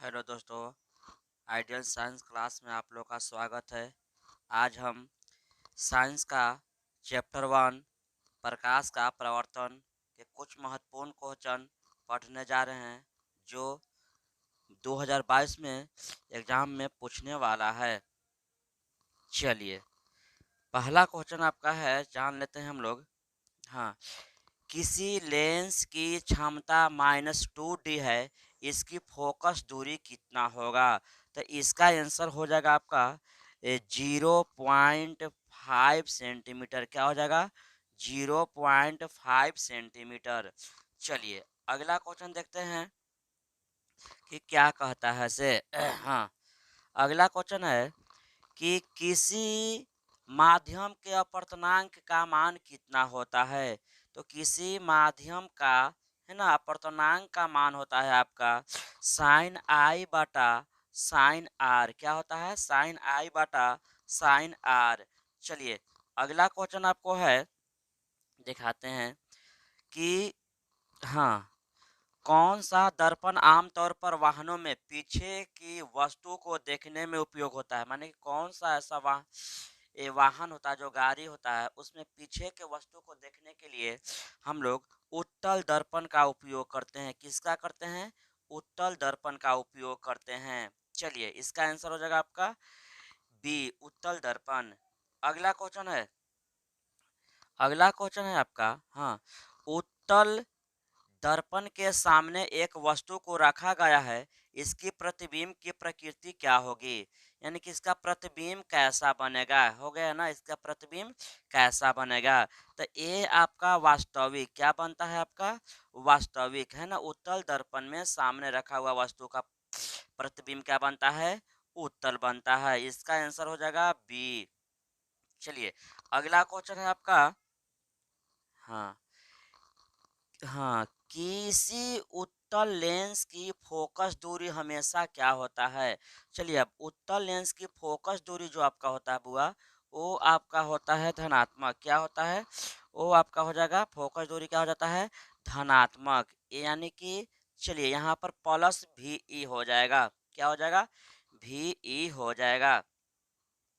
Hello दोस्तों। Ideal science class में आप लोग का स्वागत है। आज हम साइंस का चैप्टर 1 प्रकाश का प्रवर्तन के कुछ महत्वपूर्ण क्वेश्चन पढ़ने जा रहे हैं जो 2022 में एग्जाम में पूछने वाला है। चलिए, पहला क्वेश्चन आपका है, जान लेते हैं हम लोग। हाँ, किसी लेंस की क्षमता -2D है, इसकी फोकस दूरी कितना होगा? तो इसका आंसर हो जाएगा आपका 0.5 सेंटीमीटर। क्या हो जाएगा? 0.5 सेंटीमीटर। चलिए, अगला क्वेश्चन देखते हैं कि क्या कहता है से। हाँ, अगला क्वेश्चन है कि किसी माध्यम के अपवर्तनांक का मान कितना होता है? तो किसी माध्यम का, है ना, अपवर्तनांक का मान होता है आपका साइन आई बटा साइन आर। क्या होता है? साइन आई बटा साइन आर। चलिए, अगला क्वेश्चन आपको है, दिखाते हैं कि हाँ, कौन सा दर्पण आमतौर पर वाहनों में पीछे की वस्तु को देखने में उपयोग होता है? माने कि कौन सा ऐसा वाहन होता है, जो गाड़ी होता है, उसमें पीछे के वस्तु को देखने के लिए हम लोग उत्तल दर्पण का उपयोग करते हैं। किसका करते हैं? उत्तल दर्पण का उपयोग करते हैं। चलिए, इसका आंसर हो जाएगा आपका बी, उत्तल दर्पण। अगला क्वेश्चन है, अगला क्वेश्चन है आपका, हाँ, उत्तल दर्पण के सामने एक वस्तु को रखा गया है, इसकी प्रतिबिंब की प्रकृति क्या होगी? यानी कि इसका प्रतिबिंब कैसा बनेगा? हो गया ना, इसका प्रतिबिंब कैसा बनेगा? तो ये आपका वास्तविक क्या बनता है? आपका वास्तविक, है ना। उत्तल दर्पण में सामने रखा हुआ वस्तु का प्रतिबिंब क्या बनता है? उत्तल बनता है। इसका आंसर हो जाएगा बी। चलिए, अगला क्वेश्चन है आपका, हाँ, हाँ, किसी उत्तल लेंस की फोकस दूरी हमेशा क्या होता है? चलिए, अब उत्तल लेंस की फोकस दूरी जो आपका होता है बुआ, वो आपका होता है धनात्मक। क्या होता है? वो आपका हो जाएगा, फोकस दूरी क्या हो जाता है? धनात्मक। यानी कि चलिए, यहाँ पर प्लस भी ई हो जाएगा। क्या हो जाएगा? भी ई हो जाएगा।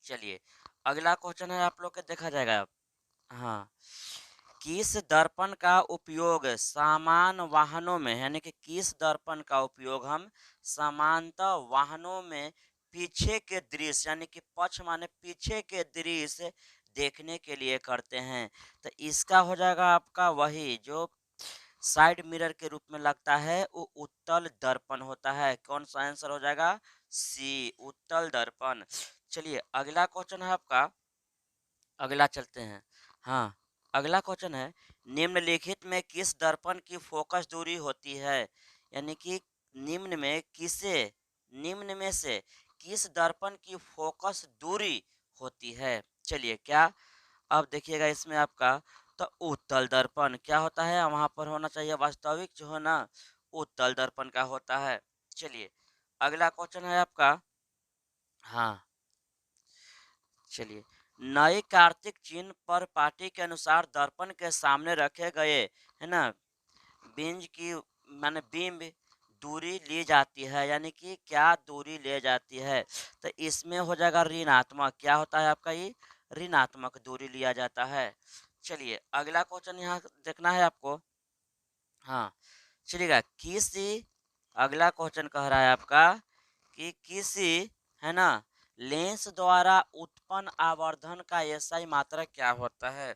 चलिए, अगला क्वेश्चन है आप लोग के, देखा जाएगा अब। हाँ, किस दर्पण का उपयोग सामान वाहनों में, यानी कि किस दर्पण का उपयोग हम समांतर वाहनों में पीछे के दृश्य, यानी कि पक्ष माने पीछे के दृश्य देखने के लिए करते हैं? तो इसका हो जाएगा आपका वही जो साइड मिरर के रूप में लगता है, वो उत्तल दर्पण होता है। कौन सा आंसर हो जाएगा? सी, उत्तल दर्पण। चलिए, अगला क्वेश्चन है आपका, अगला चलते हैं। हाँ, अगला क्वेश्चन है, निम्नलिखित में किस दर्पण की फोकस दूरी होती है? यानी कि निम्न में किसे, निम्न में से किस दर्पण की फोकस दूरी होती है? चलिए, क्या, अब देखिएगा इसमें आपका, तो उत्तल दर्पण क्या होता है? वहां पर होना चाहिए वास्तविक, जो है ना, उत्तल दर्पण का होता है। चलिए, अगला क्वेश्चन है आपका, हाँ, चलिए, नए कार्तिक चिन्ह पर पार्टी के अनुसार दर्पण के सामने रखे गए, है ना, बिंज की माने बिंब दूरी ली जाती है, यानी कि क्या दूरी ले जाती है? तो इसमें हो जाएगा ऋणात्मक। क्या होता है आपका? ये ऋणात्मक दूरी लिया जाता है। चलिए, अगला क्वेश्चन यहाँ देखना है आपको। हाँ, चलिएगा, किसी, अगला क्वेश्चन कह रहा है आपका कि किसी, है ना, लेंस द्वारा उत्पन्न आवर्धन का एसआई मात्रक क्या होता है?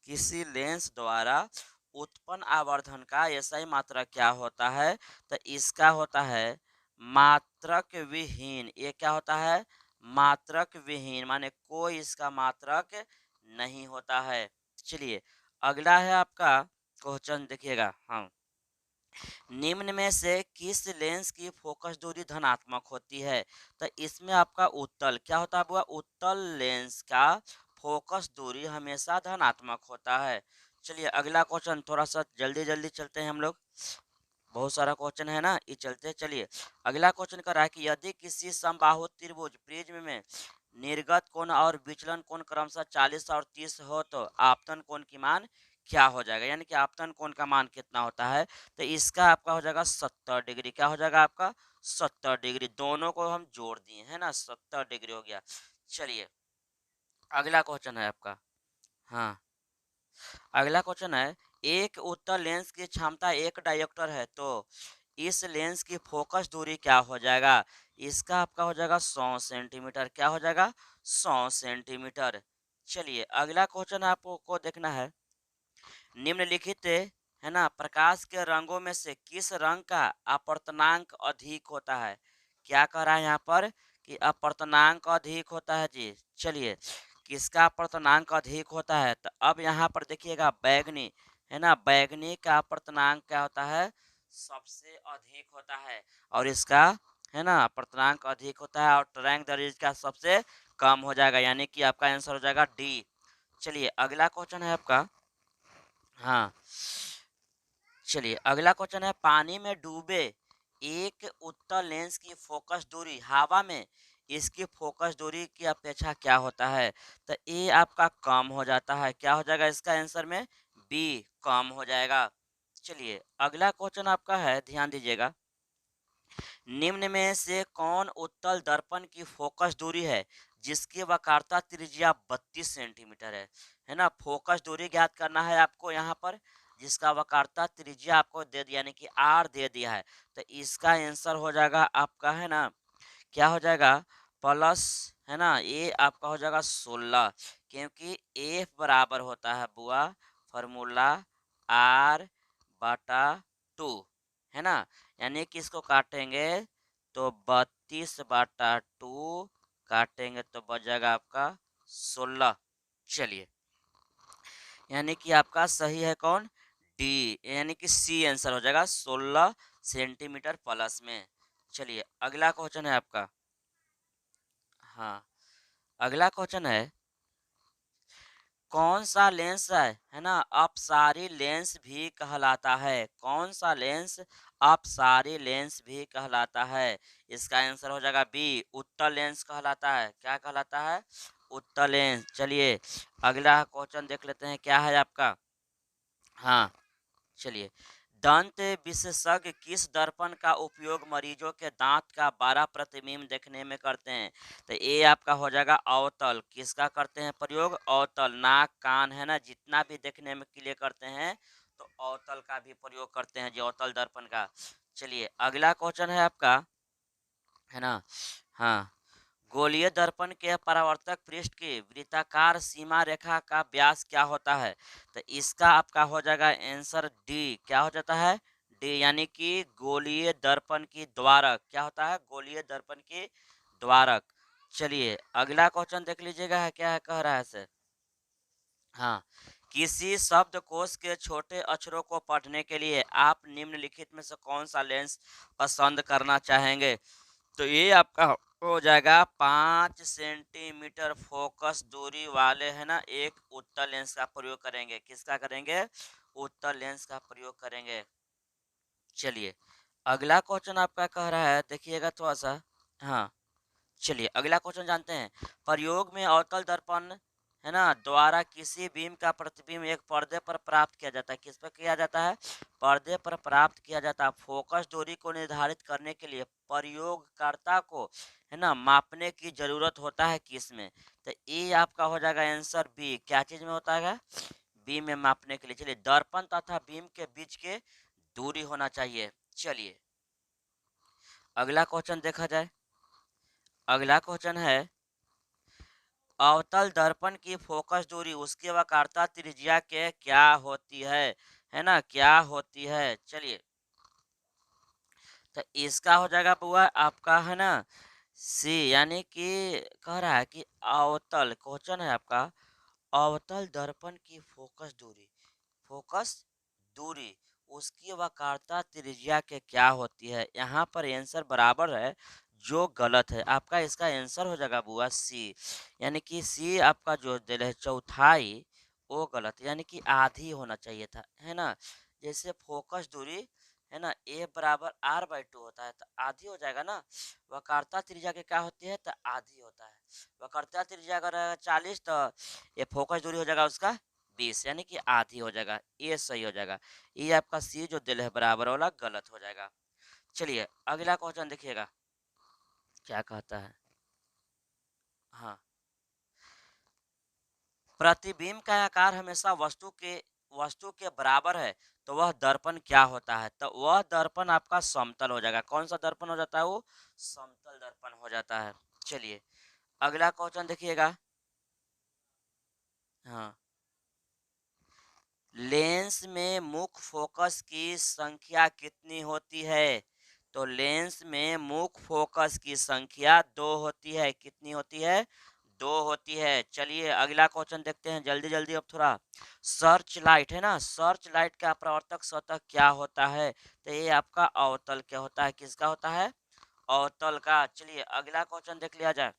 किसी लेंस द्वारा उत्पन्न आवर्धन का एसआई मात्रक क्या होता है? तो इसका होता है मात्रक विहीन। ये क्या होता है? मात्रक विहीन, माने कोई इसका मात्रक नहीं होता है। चलिए, अगला है आपका क्वेश्चन, देखिएगा, हाँ, निम्न में से किस लेंस की फोकस दूरी धनात्मक होती है? तो इसमें आपका उत्तल क्या होता है? उत्तल लेंस का फोकस दूरी हमेशा धनात्मक होता है। चलिए, अगला क्वेश्चन, थोड़ा सा जल्दी जल्दी चलते हैं हम लोग, बहुत सारा क्वेश्चन है ना, ये चलते हैं। चलिए, अगला क्वेश्चन कर रहा है कि यदि किसी समबाहु त्रिभुज प्रिज्म में निर्गत कोण और विचलन कोण क्रमशः 40 और 30 हो, तो आपतन कोण की मान क्या हो जाएगा? यानी कि आपतन कोण का मान कितना होता है? तो इसका आपका हो जाएगा 70 डिग्री। क्या हो जाएगा आपका? 70 डिग्री, दोनों को हम जोड़ दिए है ना, 70 डिग्री हो गया। चलिए अगला क्वेश्चन है आपका। हाँ, अगला क्वेश्चन है, एक उत्तल लेंस की क्षमता 1 डायोप्टर है, तो इस लेंस की फोकस दूरी क्या हो जाएगा? इसका आपका हो जाएगा 100 सेंटीमीटर। क्या हो जाएगा? 100 सेंटीमीटर। चलिए अगला क्वेश्चन आपको देखना है, निम्नलिखित है ना प्रकाश के रंगों में से किस रंग का अपवर्तनांक अधिक होता है? क्या कह रहा है यहाँ पर कि अपवर्तनांक अधिक होता है जी। चलिए किसका अपवर्तनांक अधिक होता है? तो अब यहाँ पर देखिएगा बैगनी है ना, बैगनी का अपवर्तनांक क्या होता है? सबसे अधिक होता है। और इसका है ना अपवर्तनांक अधिक होता है, और ट्रायंग दरीज का सबसे कम हो जाएगा, यानी कि आपका आंसर हो जाएगा डी। चलिए अगला क्वेश्चन है आपका। हाँ, चलिए अगला क्वेश्चन है, पानी में डूबे एक उत्तल लेंस की फोकस दूरी हवा में इसकी फोकस दूरी की अपेक्षा क्या होता है? तो ए आपका कम हो जाता है। क्या हो जाएगा इसका आंसर में? बी, कम हो जाएगा। चलिए अगला क्वेश्चन आपका है, ध्यान दीजिएगा, निम्न में से कौन उत्तल दर्पण की फोकस दूरी है जिसकी वक्रता त्रिज्या 32 सेंटीमीटर है ना? फोकस दूरी ज्ञात करना है आपको यहाँ पर, जिसका वक्रता त्रिज्या आपको दे दिया, यानी कि आर दे दिया है। तो इसका आंसर हो जाएगा आपका है ना, क्या हो जाएगा? प्लस है ना, ये आपका हो जाएगा 16, क्योंकि एफ बराबर होता है बुआ फार्मूला आर बटा 2 है ना, यानी कि इसको काटेंगे तो 32/2 काटेंगे तो बच जाएगा आपका 16। चलिए यानी कि आपका सही है कौन? डी, यानी कि सी आंसर हो जाएगा 16 सेंटीमीटर प्लस में। चलिए अगला क्वेश्चन है आपका। हाँ, अगला क्वेश्चन है, कौन सा लेंस है ना अपसारी लेंस भी कहलाता है? कौन सा लेंस अपसारी लेंस भी कहलाता है? इसका आंसर हो जाएगा बी, उत्तल लेंस कहलाता है। क्या कहलाता है? उत्तल लेंस। चलिए अगला क्वेश्चन देख लेते हैं, क्या है आपका। हाँ, चलिए, दंत विशेषज्ञ किस दर्पण का उपयोग मरीजों के दांत का 12 प्रतिबिंब देखने में करते हैं? तो ये आपका हो जाएगा अवतल। किसका करते हैं प्रयोग? अवतल। नाक कान है ना जितना भी देखने में के लिए करते हैं, तो अवतल का भी प्रयोग करते हैं जो अवतल दर्पण का। चलिए अगला क्वेश्चन है आपका, है ना। हाँ, गोलीय दर्पण के परावर्तक पृष्ठ की वृत्ताकार सीमा रेखा का व्यास क्या होता है? तो इसका आपका हो जाएगा आंसर डी। क्या हो जाता है? डी, यानी कि गोलीय दर्पण की द्वारक। क्या होता है? गोलीय दर्पण की द्वारक। चलिए अगला क्वेश्चन देख लीजिएगा, है क्या है कह रहा है सर। हाँ, किसी शब्दकोश के छोटे अक्षरों को पढ़ने के लिए आप निम्नलिखित में से कौन सा लेंस पसंद करना चाहेंगे? तो ये आपका हो जाएगा 5 सेंटीमीटर फोकस दूरी वाले है ना एक उत्तल लेंस का प्रयोग करेंगे। किसका करेंगे? उत्तल लेंस का प्रयोग करेंगे। चलिए अगला क्वेश्चन आपका कह रहा है, देखिएगा थोड़ा सा। हाँ, चलिए अगला क्वेश्चन जानते हैं, प्रयोग में अवतल दर्पण है ना द्वारा किसी बीम का प्रतिबिंब एक पर्दे पर प्राप्त किया जाता है। किस पर किया जाता है? पर्दे पर प्राप्त किया जाता है। फोकस दूरी को निर्धारित करने के लिए प्रयोगकर्ता को है ना मापने की जरूरत होता है किस में? तो ये आपका हो जाएगा आंसर बी। क्या चीज में होता है? बीम में मापने के लिए। चलिए दर्पण तथा बीम के बीच के दूरी होना चाहिए। चलिए अगला क्वेश्चन देखा जाए। अगला क्वेश्चन है, अवतल दर्पण की फोकस दूरी उसकी वक्रता त्रिज्या के क्या होती है ना क्या होती है? चलिए तो इसका हो जाएगा बुआ आपका है ना सी, यानी कि कह रहा है कि अवतल क्वेश्चन है आपका, अवतल दर्पण की फोकस दूरी, फोकस दूरी उसकी वक्रता त्रिज्या के क्या होती है? यहाँ पर आंसर बराबर है जो गलत है आपका। इसका आंसर हो जाएगा बुआ सी, यानी कि सी आपका जो दिल है चौथाई वो गलत, यानी कि आधी होना चाहिए था है ना। जैसे फोकस दूरी है ना ए बराबर r/2 होता है, तो आधी हो जाएगा ना। वक्रता त्रिज्या के क्या होती है? तो आधी होता है। वक्रता त्रिज्या अगर 40 तो ये फोकस दूरी हो जाएगा उसका 20, यानी कि आधी हो जाएगा। ये सही हो जाएगा। ये आपका सी जो दिल है बराबर वाला गलत हो जाएगा। चलिए अगला क्वेश्चन देखिएगा क्या कहता है। हाँ, प्रतिबिंब का आकार हमेशा वस्तु के बराबर है तो वह दर्पण क्या होता है? तो वह दर्पण आपका समतल हो जाएगा। कौन सा दर्पण हो जाता है? वो समतल दर्पण हो जाता है। चलिए अगला क्वेश्चन देखिएगा। हाँ, लेंस में मुख्य फोकस की संख्या कितनी होती है? तो लेंस में मुख्य फोकस की संख्या दो होती है। कितनी होती है? दो होती है। चलिए अगला क्वेश्चन देखते हैं जल्दी जल्दी। अब थोड़ा सर्च लाइट है ना, सर्च लाइट का अपवर्तक सतह क्या होता है? तो ये आपका अवतल क्या होता है? किसका होता है? अवतल का। चलिए अगला क्वेश्चन देख लिया जाए।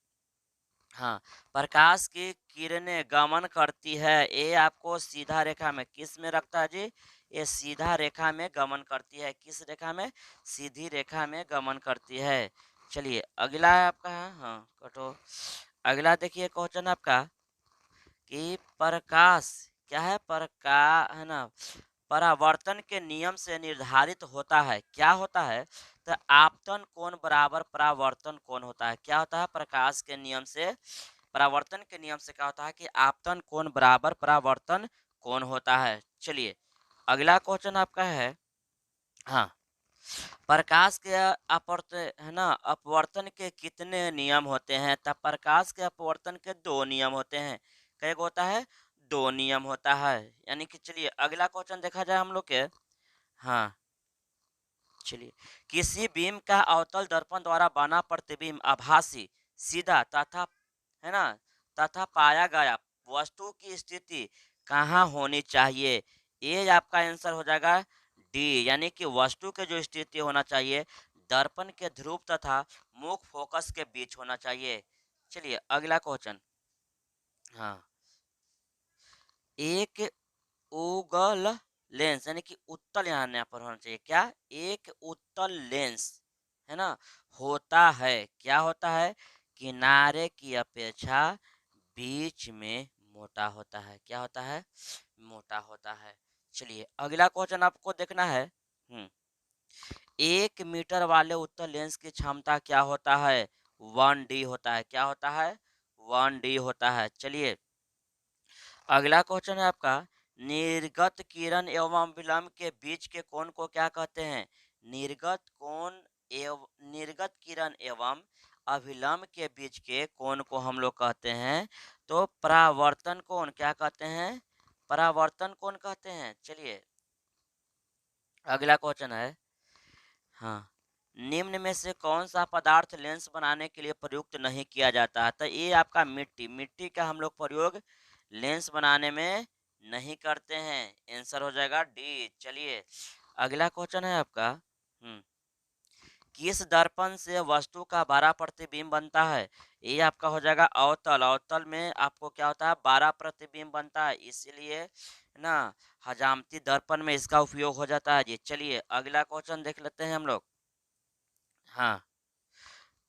हाँ, प्रकाश की किरणें गमन करती है, ये आपको सीधा रेखा में किस में रखता है जी? ये सीधा रेखा में गमन करती है। किस रेखा में? सीधी रेखा में गमन करती है। चलिए अगला है आपका। हाँ कटो। अगला देखिए क्वेश्चन आपका कि प्रकाश क्या है? है ना, परावर्तन के नियम से निर्धारित होता है। क्या होता है? तो आपतन कोण बराबर परावर्तन कोण होता है। क्या होता है? प्रकाश के नियम से, परावर्तन के नियम से क्या होता है कि आपतन कोण बराबर परावर्तन कोण होता है। चलिए अगला क्वेश्चन आपका है। हाँ, प्रकाश के है ना, अपवर्तन के कितने नियम होते हैं? तब प्रकाश के अपवर्तन के दो नियम होते हैं। कई होता है? दो नियम होता है। यानी कि चलिए अगला क्वेश्चन देखा जाए हम लोग के। हाँ, चलिए किसी बीम का अवतल दर्पण द्वारा बना प्रतिबिंब आभासी, सीधा तथा, है ना, तथा पाया गया वस्तु की स्थिति कहाँ होनी चाहिए? ये आपका आंसर हो जाएगा डी, यानी कि वस्तु के जो स्थिति होना चाहिए दर्पण के ध्रुव तथा मुख्य फोकस के बीच होना चाहिए। चलिए अगला क्वेश्चन। हाँ, एक उगल लेंस, यानी कि उत्तल यहाँ पर होना चाहिए। क्या? एक उत्तल लेंस, है ना, होता है, क्या होता है? किनारे की अपेक्षा बीच में मोटा होता है। क्या होता है? मोटा होता है। चलिए अगला क्वेश्चन आपको देखना है। 1 मीटर वाले उत्तल लेंस की क्षमता क्या होता है? 1D होता है। क्या होता है? 1D होता है। चलिए अगला क्वेश्चन है आपका, निर्गत किरण एवं विलंब के बीच के कोण को क्या कहते हैं? निर्गत कोण एवं निर्गत किरण एवं अभिलंब के बीच के कोण को हम लोग कहते हैं तो परावर्तन कोण क्या कहते हैं? परावर्तन कोण कहते हैं। चलिए अगला क्वेश्चन है। हाँ, निम्न में से कौन सा पदार्थ लेंस बनाने के लिए प्रयुक्त नहीं किया जाता है? तो ये आपका मिट्टी, मिट्टी का हम लोग प्रयोग लेंस बनाने में नहीं करते हैं। आंसर हो जाएगा डी। चलिए अगला क्वेश्चन है आपका। किस दर्पण से वस्तु का 12 प्रतिबिंब बनता है? ये आपका हो जाएगा अवतल। अवतल में आपको क्या होता है? 12 प्रतिबिंब बनता है, इसीलिए ना हजामती दर्पण में इसका उपयोग हो जाता है जी। चलिए अगला क्वेश्चन देख लेते हैं हम लोग। हाँ,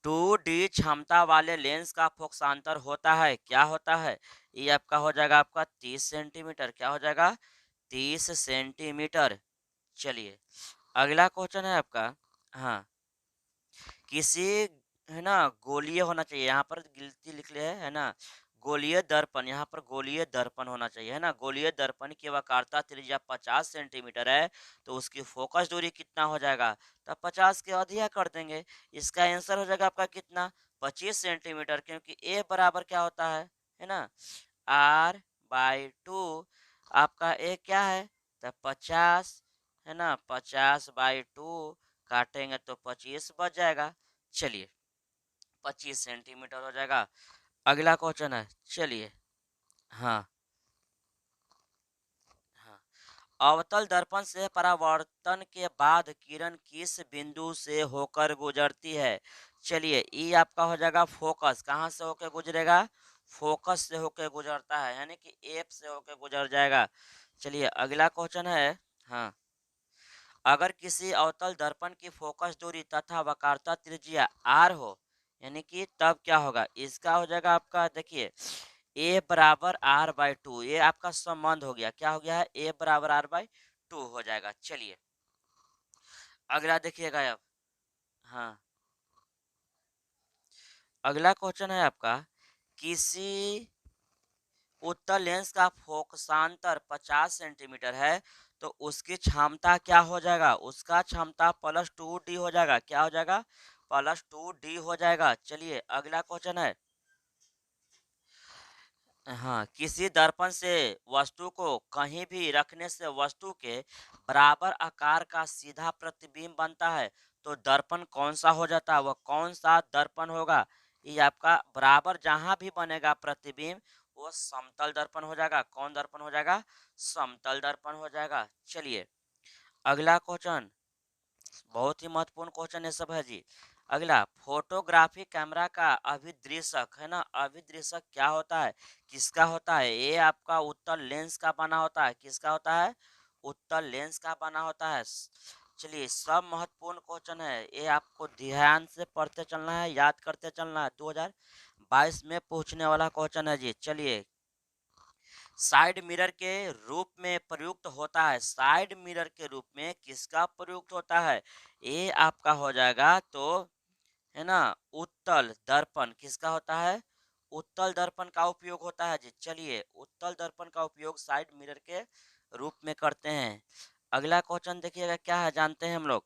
2D क्षमता वाले लेंस का फोकसांतर होता है। क्या होता है? ये आपका हो जाएगा आपका 30 सेंटीमीटर। क्या हो जाएगा? 30 सेंटीमीटर। चलिए अगला क्वेश्चन है आपका। हाँ, किसी, है ना, गोलीय होना चाहिए। यहाँ पर गिनती लिख ले है ना, गोलीय दर्पण, यहाँ पर गोलीय दर्पण होना चाहिए, है ना। गोलीय दर्पण की वक्रता त्रिज्या 50 सेंटीमीटर है तो उसकी फोकस दूरी कितना हो जाएगा? तब 50 के अधिया कर देंगे। इसका आंसर हो जाएगा आपका कितना? 25 सेंटीमीटर, क्योंकि ए बराबर क्या होता है ना, R/2। आपका ए क्या है? तब 50, है ना, 50/2 काटेंगे तो 25 बच जाएगा। चलिए 25 सेंटीमीटर हो जाएगा। अगला क्वेश्चन है। चलिए हाँ, हाँ, अवतल दर्पण से परावर्तन के बाद किरण किस बिंदु से होकर गुजरती है? चलिए ये आपका हो जाएगा फोकस। कहाँ से होकर गुजरेगा? फोकस से होकर गुजरता है, यानी कि एफ से होकर गुजर जाएगा। चलिए अगला क्वेश्चन है। हाँ, अगर किसी अवतल दर्पण की फोकस दूरी तथा वक्रता त्रिज्या r हो, यानी कि तब क्या होगा? इसका हो जाएगा आपका, देखिए, a बराबर r/2। ये आपका संबंध हो गया। क्या हो गया है? a बराबर r/2 हो जाएगा। चलिए अगला देखिएगा अब। हाँ, अगला क्वेश्चन है आपका, किसी उत्तल लेंस का फोकसांतर 50 सेंटीमीटर है तो उसकी क्षमता क्या हो जाएगा? उसका क्षमता +2D हो जाएगा। क्या हो जाएगा? +2D हो जाएगा। चलिए अगला क्वेश्चन है, हाँ, किसी दर्पण से वस्तु को कहीं भी रखने से वस्तु के बराबर आकार का सीधा प्रतिबिंब बनता है, तो दर्पण कौन सा हो जाता है? वह कौन सा दर्पण होगा? ये आपका बराबर जहां भी बनेगा प्रतिबिंब, वो समतल दर्पण हो जाएगा। कौन दर्पण हो जाएगा? समतल दर्पण हो जाएगा। चलिए अगला क्वेश्चन, बहुत ही महत्वपूर्ण क्वेश्चन ये सब है जी। अगला, फोटोग्राफी कैमरा का अभिदृशक है ना, अभिदृशक क्या होता है? किसका होता है? ये आपका उत्तल लेंस का बना होता है। किसका होता है? उत्तल लेंस का बना होता है। चलिए सब महत्वपूर्ण क्वेश्चन है, ये आपको ध्यान से पढ़ते चलना है, याद करते चलना है। 2022 में पूछने वाला क्वेश्चन है जी। चलिए, साइड मिरर के रूप में प्रयुक्त होता है। साइड मिरर के रूप में किसका प्रयुक्त होता है? ये आपका हो जाएगा, तो है ना, उत्तल दर्पण किसका होता है? उत्तल दर्पण का उपयोग होता है जी। चलिए उत्तल दर्पण का उपयोग साइड मिरर के रूप में करते हैं। अगला क्वेश्चन देखिएगा, क्या है जानते हैं हम लोग।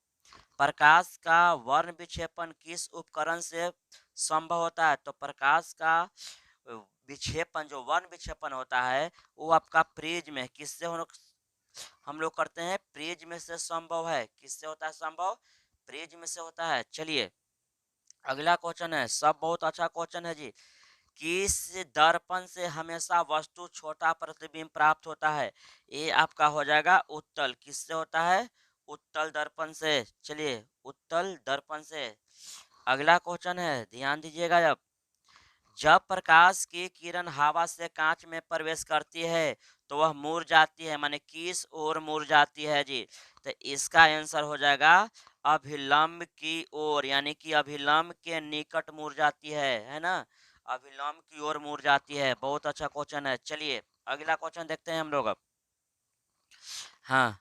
प्रकाश का वर्ण विक्षेपण किस उपकरण से संभव होता है? तो प्रकाश का विक्षेपण, जो वर्ण विक्षेपण होता है, वो आपका प्रिज्म में किससे हम लोग करते हैं? प्रिज्म से संभव है। किससे होता है संभव? प्रिज्म से होता है। चलिए अगला क्वेश्चन है, सब बहुत अच्छा क्वेश्चन है जी। किस दर्पण से हमेशा वस्तु छोटा प्रतिबिंब प्राप्त होता है? ये आपका हो जाएगा उत्तल। किससे होता है? उत्तल दर्पण से। चलिए उत्तल दर्पण से। अगला क्वेश्चन है, ध्यान दीजिएगा। जब प्रकाश की किरण हवा से कांच में प्रवेश करती है तो वह मुड़ जाती है, माने किस ओर मुड़ जाती है जी? तो इसका आंसर हो जाएगा अभिलंब की ओर, यानी कि अभिलंब के निकट मुड़ जाती है ना, अभिलंब की ओर मुड़ जाती है। बहुत अच्छा क्वेश्चन है। चलिए अगला क्वेश्चन देखते हैं हम लोग अब। हाँ,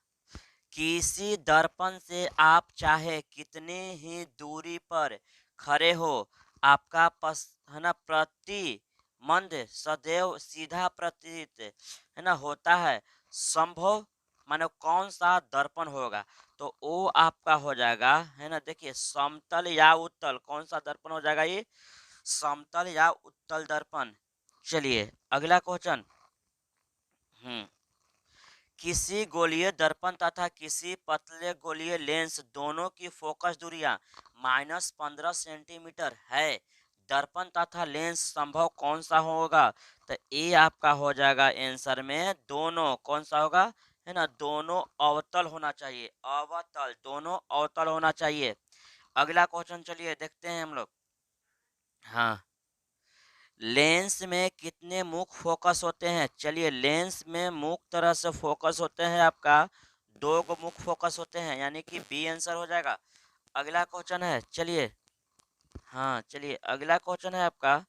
किसी दर्पण से आप चाहे कितनी ही दूरी पर खड़े हो, आपका पस है ना मंद सदैव सीधा प्रतीत है ना होता है। संभव माने कौन सा दर्पण होगा? तो वो आपका हो जाएगा, है ना, देखिए समतल या उत्तल, कौन सा दर्पण हो जाएगा ये? समतल या उत्तल दर्पण। चलिए अगला क्वेश्चन। हम्म, किसी गोलीय दर्पण तथा किसी पतले गोलीय लेंस दोनों की फोकस दूरियां -15 सेंटीमीटर है। दर्पण तथा लेंस संभव कौन सा होगा? तो ये आपका हो जाएगा आंसर में दोनों। कौन सा होगा? है ना, दोनों अवतल होना चाहिए। अवतल, दोनों अवतल होना चाहिए। अगला क्वेश्चन चलिए देखते हैं हम लोग। हाँ, लेंस में कितने मुख फोकस होते हैं? चलिए लेंस में मुख तरह से फोकस होते हैं आपका, दो गो मुख फोकस होते हैं, यानी कि बी आंसर हो जाएगा। अगला क्वेश्चन है, चलिए हाँ चलिए अगला क्वेश्चन है आपका।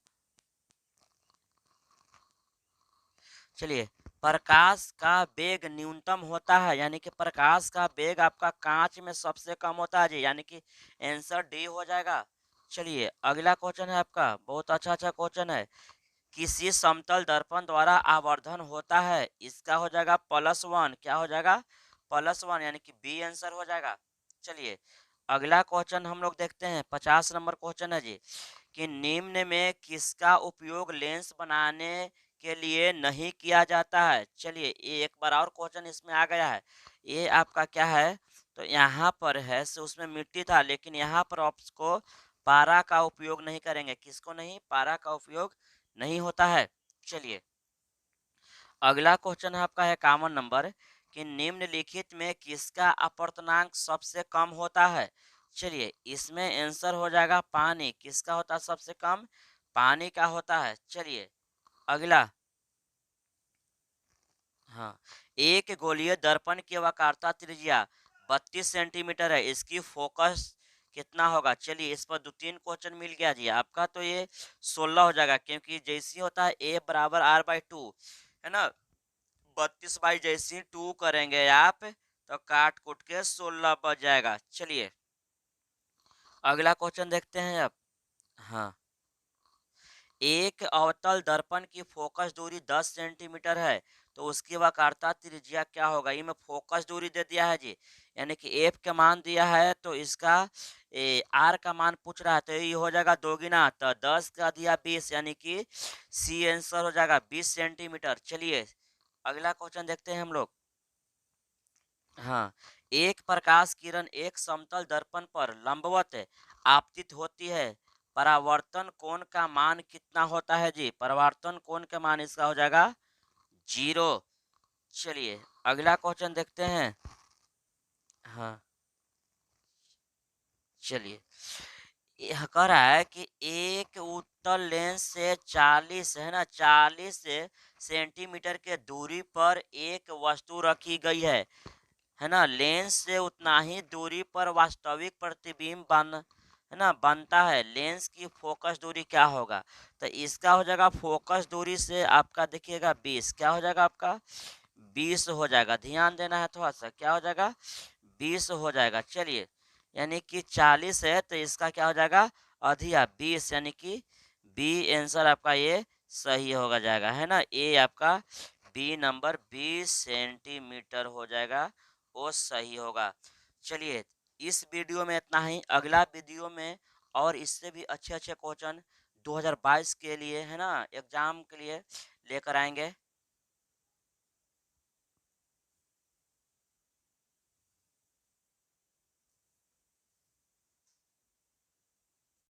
चलिए, प्रकाश का वेग न्यूनतम होता है, यानी कि प्रकाश का वेग आपका कांच में सबसे कम होता है जी, यानी कि आंसर डी हो जाएगा। चलिए अगला क्वेश्चन है आपका, बहुत अच्छा अच्छा क्वेश्चन है। किसी समतल दर्पण द्वारा आवर्धन होता है, इसका हो जाएगा +1। क्या हो जाएगा? +1, यानी कि बी आंसर हो जाएगा। चलिए अगला क्वेश्चन हम लोग देखते हैं, 50 नंबर क्वेश्चन है जी, कि निम्न में किसका उपयोग लेंस बनाने के लिए नहीं किया जाता है? चलिए ये एक बार और क्वेश्चन इसमें आ गया है। ये आपका क्या है? तो यहाँ पर है सो उसमें मिट्टी था, लेकिन यहाँ पर आपको पारा का उपयोग नहीं करेंगे। किसको नहीं? पारा का उपयोग नहीं होता है। चलिए अगला क्वेश्चन है आपका है 51 नंबर, कि निम्नलिखित में किसका अपवर्तनांक सबसे कम होता है? चलिए इसमें आंसर हो जाएगा पानी। किसका होता है सबसे कम? पानी का होता है। चलिए अगला। हाँ, एक गोलीय दर्पण की वक्रता त्रिज्या 32 सेंटीमीटर है, इसकी फोकस कितना होगा? चलिए इस पर दो तीन क्वेश्चन मिल गया जी आपका, तो ये 16 हो जाएगा, क्योंकि जैसी होता है A = R/2, है ना। 32 बाई जैसी 2 करेंगे आप, तो काट कुट के 16 बच जाएगा। चलिए अगला क्वेश्चन देखते हैं अब। हाँ, एक अवतल दर्पण की फोकस दूरी 10 सेंटीमीटर है, तो उसकी वक्रता त्रिज्या क्या होगा। ये में फोकस दूरी दे दिया है जी, यानी कि एफ का मान दिया है, तो इसका आर का मान पूछ रहा है, तो ये हो जाएगा दोगुना, तो 10 का दिया 20, यानी कि सी आंसर हो जाएगा 20 सेंटीमीटर। चलिए अगला क्वेश्चन देखते हैं हम लोग। हाँ, एक प्रकाश किरण एक समतल दर्पण पर लंबवत आपतित होती है, परावर्तन कोण का मान कितना होता है जी। परावर्तन कोण का मान इसका हो जाएगा 0। चलिए अगला क्वेश्चन देखते हैं। हाँ, चलिए यह कह रहा है कि एक उत्तल लेंस से 40 है ना, 40 सेंटीमीटर के दूरी पर एक वस्तु रखी गई है ना। लेंस से उतना ही दूरी पर वास्तविक प्रतिबिंब बन है ना बनता है। लेंस की फोकस दूरी क्या होगा, तो इसका हो जाएगा फोकस दूरी से आपका देखिएगा 20, क्या हो जाएगा आपका 20 हो जाएगा। ध्यान देना है थोड़ा सा, क्या हो जाएगा 20 हो जाएगा। चलिए यानी कि 40 है, तो इसका क्या हो जाएगा अधिया 20, यानी कि बी आंसर आपका ये सही होगा जाएगा, है ना। ए आपका बी नंबर 20 सेंटीमीटर हो जाएगा, वो सही होगा। चलिए इस वीडियो में इतना ही। अगला वीडियो में और इससे भी अच्छे अच्छे क्वेश्चन 2022 के लिए है ना एग्जाम के लिए लेकर आएंगे।